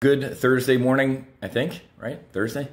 Good Thursday morning, I think, right? Thursday?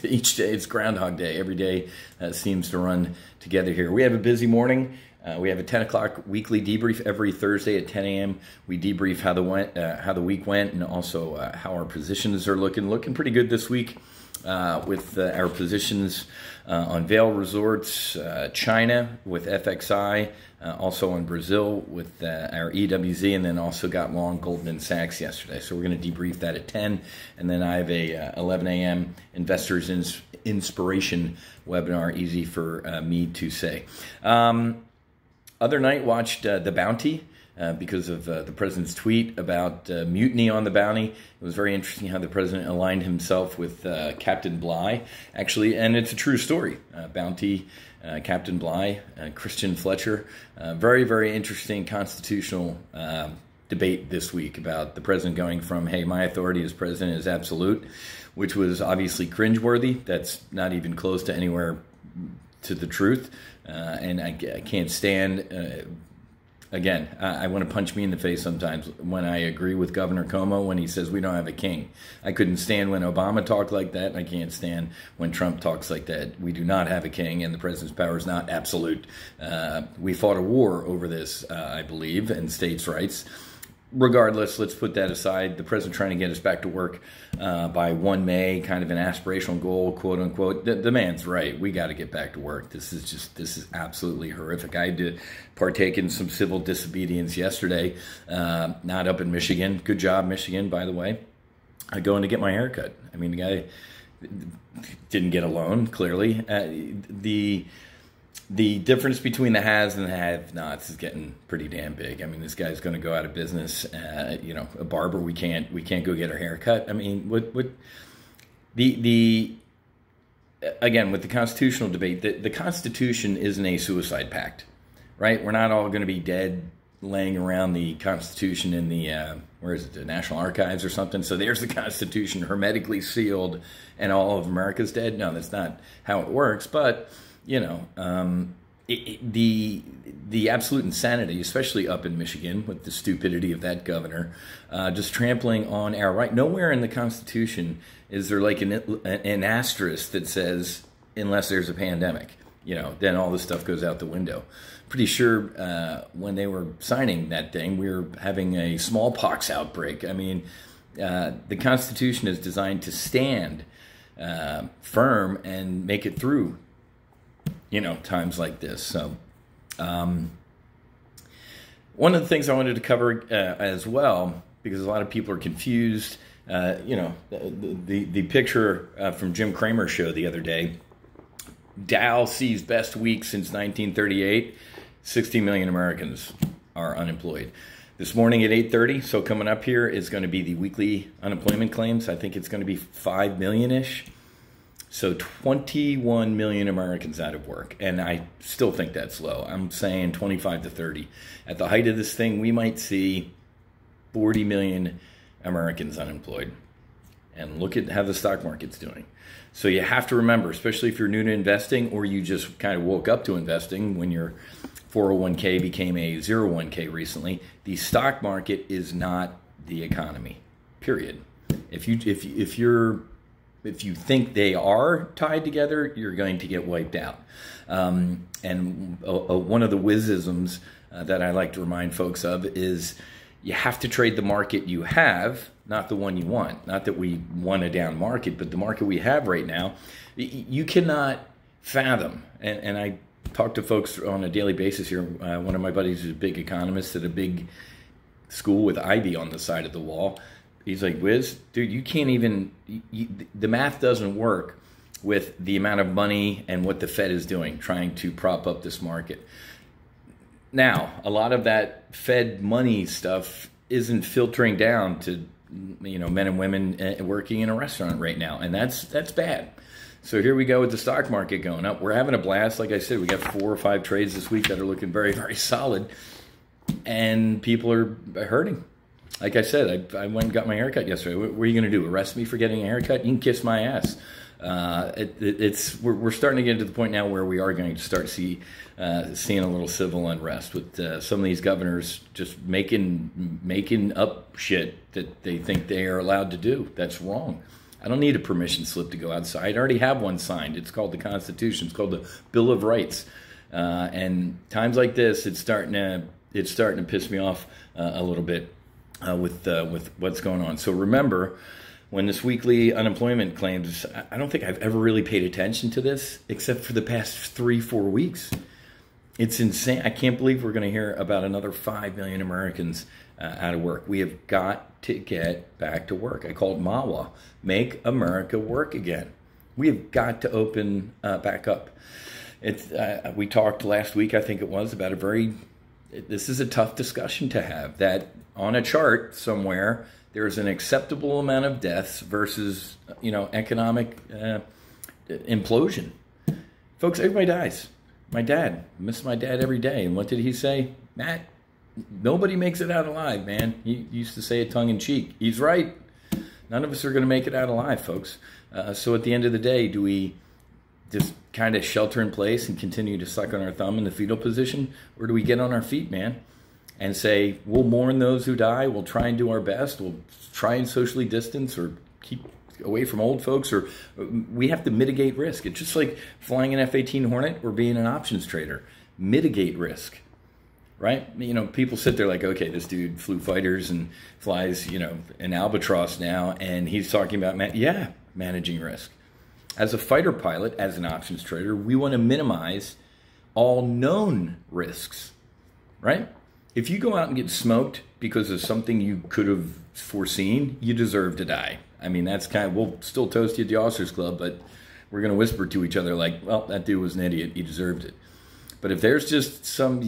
Each day, it's Groundhog Day. Every day seems to run together here. We have a busy morning. We have a 10 o'clock weekly debrief every Thursday at 10 a.m. We debrief how the week went and also how our positions are looking pretty good this week with our positions on Vail Resorts, China with FXI, also on Brazil with our EWZ, and then also got long Goldman Sachs yesterday. So we're going to debrief that at 10, and then I have a 11 a.m. Investors Inspiration webinar, easy for me to say. Other night, watched The Bounty because of the president's tweet about mutiny on the Bounty. It was very interesting how the president aligned himself with Captain Bligh, actually, and it's a true story. Bounty, Captain Bligh, Christian Fletcher. Very, very interesting constitutional debate this week about the president going from, hey, my authority as president is absolute, which was obviously cringeworthy. That's not even close to anywhere to the truth. And I can't stand... Again, I want to punch me in the face sometimes when I agree with Governor Cuomo when he says we don't have a king. I couldn't stand when Obama talked like that, and I can't stand when Trump talks like that. We do not have a king, and the president's power is not absolute. We fought a war over this, I believe, and states' rights. Regardless, let's put that aside. The president trying to get us back to work by 1 May, kind of an aspirational goal, quote unquote. The man's right. We got to get back to work. This is absolutely horrific. I did partake in some civil disobedience yesterday, not up in Michigan. Good job, Michigan, by the way. Going to get my haircut. I mean, the guy didn't get a loan, clearly. The difference between the haves and the have-nots is getting pretty damn big. I mean, this guy's going to go out of business. A barber, we can't go get our hair cut. I mean, again, with the constitutional debate, the Constitution isn't a suicide pact, right? We're not all going to be dead laying around the Constitution in the, the National Archives or something. So there's the Constitution hermetically sealed and all of America's dead. No, that's not how it works. But the absolute insanity, especially up in Michigan with the stupidity of that governor, just trampling on our right. Nowhere in the Constitution is there like an asterisk that says, unless there's a pandemic, then all this stuff goes out the window. Pretty sure when they were signing that thing, we were having a smallpox outbreak. I mean, the Constitution is designed to stand firm and make it through times like this. So one of the things I wanted to cover as well, because a lot of people are confused, the picture from Jim Cramer's show the other day, Dow sees best week since 1938, 60 million Americans are unemployed. This morning at 8:30, so coming up here is going to be the weekly unemployment claims. I think it's going to be 5 million-ish. So 21 million Americans out of work, and I still think that's low. I'm saying 25 to 30. At the height of this thing, we might see 40 million Americans unemployed. And look at how the stock market's doing. So you have to remember, especially if you're new to investing or you just kind of woke up to investing when your 401k became a 01k recently, the stock market is not the economy, period. If you think they are tied together, you're going to get wiped out. And one of the wizisms that I like to remind folks of is you have to trade the market you have, not the one you want. Not that we want a down market, but the market we have right now, you cannot fathom. And I talk to folks on a daily basis here. One of my buddies is a big economist at a big school with Ivy on the side of the wall. He's like, Wiz, dude, you can't even, the math doesn't work with the amount of money and what the Fed is doing, trying to prop up this market. Now, a lot of that Fed money stuff isn't filtering down to, men and women working in a restaurant right now, and that's bad. So here we go with the stock market going up. We're having a blast. Like I said, we got 4 or 5 trades this week that are looking very, very solid, and people are hurting. Like I said, I went and got my haircut yesterday. What are you going to do, arrest me for getting a haircut? You can kiss my ass. We're starting to get to the point now where we are going to start seeing a little civil unrest with some of these governors just making up shit that they think they are allowed to do. That's wrong. I don't need a permission slip to go outside. I already have one signed. It's called the Constitution. It's called the Bill of Rights. And times like this, it's starting to piss me off a little bit with what's going on. So remember, when this weekly unemployment claims, I don't think I've ever really paid attention to this except for the past 3-4 weeks. It's insane. I can't believe we're going to hear about another 5 million Americans out of work. We have got to get back to work. I call it MAWA, Make America Work Again. We have got to open back up. We talked last week, I think it was, about this is a tough discussion to have, that on a chart somewhere, there's an acceptable amount of deaths versus, economic implosion. Folks, everybody dies. My dad, I miss my dad every day. And what did he say? Matt, nobody makes it out alive, man. He used to say it tongue in cheek. He's right. None of us are going to make it out alive, folks. So at the end of the day, do we just kind of shelter in place and continue to suck on our thumb in the fetal position? Or do we get on our feet, man, and say, we'll mourn those who die, we'll try and do our best, we'll try and socially distance or keep away from old folks, or we have to mitigate risk. It's just like flying an F-18 Hornet or being an options trader. Mitigate risk, right? People sit there like, okay, this dude flew fighters and flies, an Albatross now, and he's talking about, managing risk. As a fighter pilot, as an options trader, we want to minimize all known risks, right? If you go out and get smoked because of something you could have foreseen, you deserve to die. I mean, that's we'll still toast you at the Officers Club, but we're going to whisper to each other like, well, that dude was an idiot. He deserved it. But if there's just some,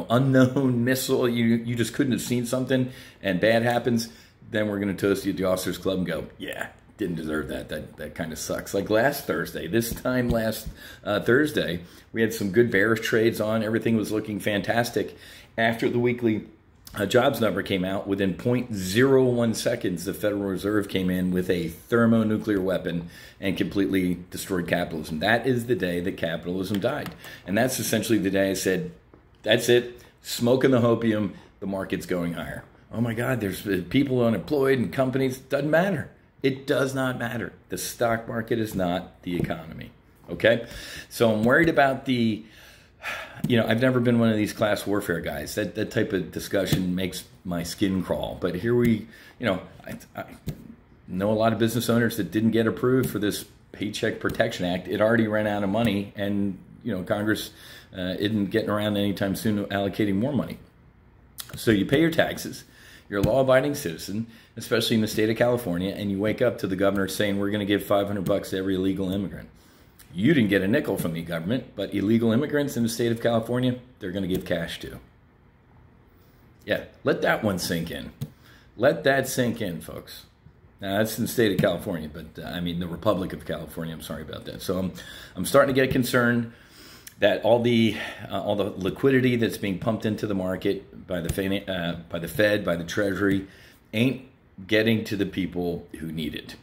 unknown missile, you just couldn't have seen something and bad happens, then we're going to toast you at the Officers Club and go, yeah, didn't deserve that. That kind of sucks. Like last Thursday, Thursday, we had some good bearish trades on. Everything was looking fantastic. After the weekly jobs number came out, within 0.01 seconds, the Federal Reserve came in with a thermonuclear weapon and completely destroyed capitalism. That is the day that capitalism died. And that's essentially the day I said, that's it, smoking the hopium, the market's going higher. Oh my God, there's people unemployed and companies. Doesn't matter. It does not matter. The stock market is not the economy. Okay? So I'm worried about I've never been one of these class warfare guys. That type of discussion makes my skin crawl. But here I know a lot of business owners that didn't get approved for this Paycheck Protection Act. It already ran out of money, and Congress isn't getting around anytime soon to allocating more money. So you pay your taxes. You're a law-abiding citizen, especially in the state of California, and you wake up to the governor saying we're going to give $500 to every illegal immigrant. You didn't get a nickel from the government, but illegal immigrants in the state of California, they're going to give cash to. Yeah, let that one sink in. Let that sink in, folks. Now, that's in the state of California, but the Republic of California. I'm sorry about that. So I'm starting to get concerned that all the liquidity that's being pumped into the market by the Fed, by the Treasury, ain't getting to the people who need it.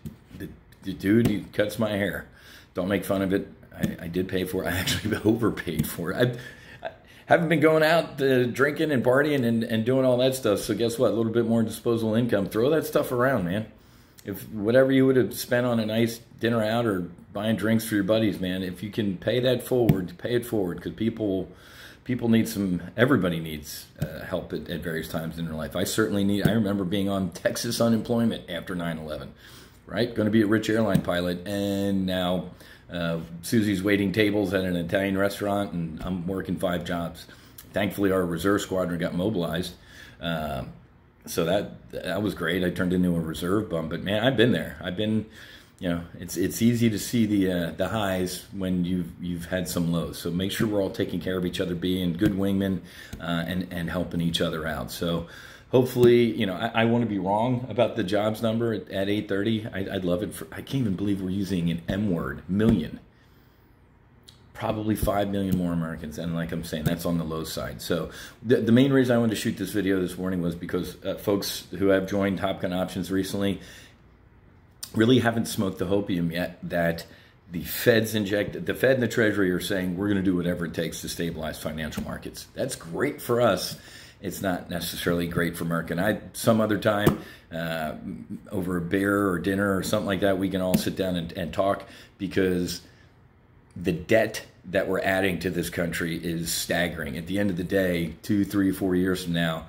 The dude who cuts my hair. Don't make fun of it. I did pay for it. I actually overpaid for it. I haven't been going out drinking and partying and doing all that stuff. So guess what? A little bit more disposable income. Throw that stuff around, man. If whatever you would have spent on a nice dinner out or buying drinks for your buddies, man, if you can pay that forward, pay it forward, because people need everybody needs help at various times in their life. I remember being on Texas unemployment after 9/11. Right? Going to be a rich airline pilot, and now Susie's waiting tables at an Italian restaurant, and I'm working 5 jobs. Thankfully, our reserve squadron got mobilized, so that was great. I turned into a reserve bum, but man, I've been there. It's easy to see the highs when you've had some lows. So make sure we're all taking care of each other, being good wingmen, and helping each other out. So. Hopefully, I want to be wrong about the jobs number at 8:30. I'd love it. I can't even believe we're using an M word, million. Probably 5 million more Americans. And like I'm saying, that's on the low side. So the main reason I wanted to shoot this video this morning was because folks who have joined Top Gun Options recently, really haven't smoked the hopium yet that the Fed and the Treasury are saying we're going to do whatever it takes to stabilize financial markets. That's great for us. It's not necessarily great for America. And some other time, over a beer or dinner or something like that, we can all sit down and talk, because the debt that we're adding to this country is staggering. At the end of the day, 2, 3, 4 years from now,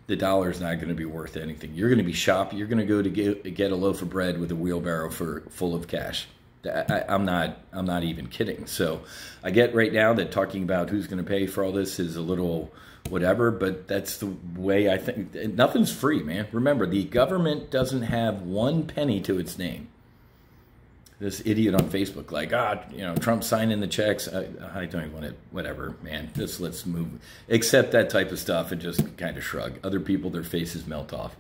the dollar is not going to be worth anything. You're going to be shopping. You're going to go to get a loaf of bread with a wheelbarrow full of cash. I'm not even kidding. So I get right now that talking about who's going to pay for all this is a little whatever, but that's the way I think. Nothing's free, man. Remember, the government doesn't have one penny to its name. This idiot on Facebook, like, Trump signing the checks. I don't want to, whatever, man. Just let's move. Accept that type of stuff and just kind of shrug. Other people, their faces melt off.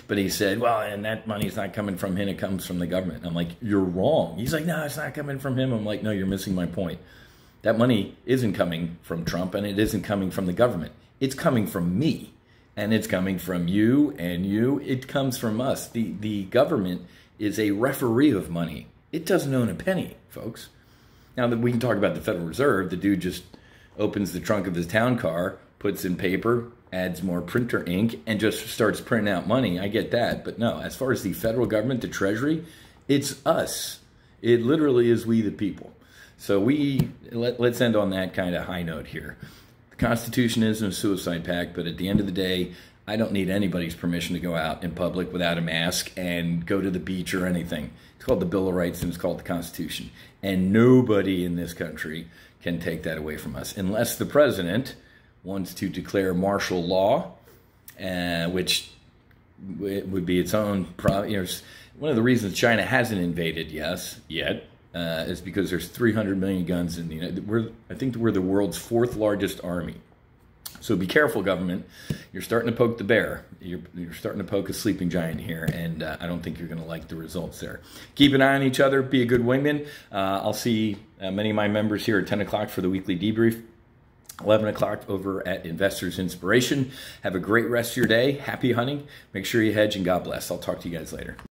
But he said, well, and that money's not coming from him. It comes from the government. I'm like, you're wrong. He's like, no, it's not coming from him. I'm like, no, you're missing my point. That money isn't coming from Trump, and it isn't coming from the government. It's coming from me, and it's coming from you and you. It comes from us. The government is a referee of money. It doesn't own a penny, folks. Now that we can talk about the Federal Reserve, the dude just opens the trunk of his town car, puts in paper, adds more printer ink, and just starts printing out money. I get that. But no, as far as the federal government, the Treasury, it's us. It literally is we the people. So let's end on that kind of high note here. The Constitution isn't a suicide pact, but at the end of the day, I don't need anybody's permission to go out in public without a mask and go to the beach or anything. It's called the Bill of Rights, and it's called the Constitution. And nobody in this country can take that away from us, unless the president wants to declare martial law, which would be its own problem. One of the reasons China hasn't invaded yet is because there's 300 million guns in the United. I think we're the world's 4th largest army. So be careful, government. You're starting to poke the bear. You're starting to poke a sleeping giant here, and I don't think you're going to like the results there. Keep an eye on each other. Be a good wingman. I'll see many of my members here at 10 o'clock for the weekly debrief. 11 o'clock over at Investors Inspiration. Have a great rest of your day. Happy hunting. Make sure you hedge, and God bless. I'll talk to you guys later.